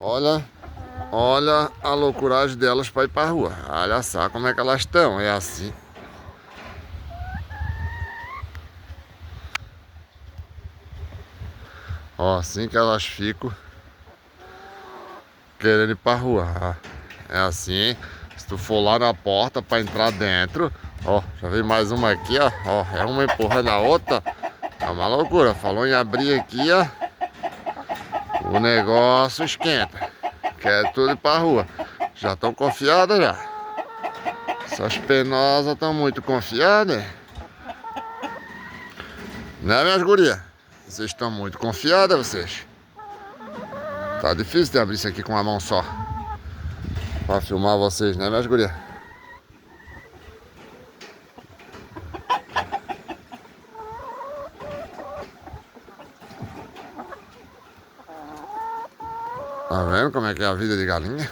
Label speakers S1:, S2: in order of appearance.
S1: Olha, olha a loucuragem delas para ir para rua. Olha só como é que elas estão. É assim. Ó, assim que elas ficam querendo ir para rua. Ah, é assim, hein? Se tu for lá na porta para entrar dentro, ó, já vi mais uma aqui, ó. Ó, é uma empurrando a outra. É uma loucura. Falou em abrir aqui, ó. O negócio esquenta. Quer tudo ir pra rua. Já estão confiadas já. Essas penosas estão muito confiadas. Né, minhas gurias? Vocês estão muito confiadas, vocês. Tá difícil de abrir isso aqui com uma mão só. Pra filmar vocês, né, minhas gurias? Tá vendo como é que é a vida de galinha?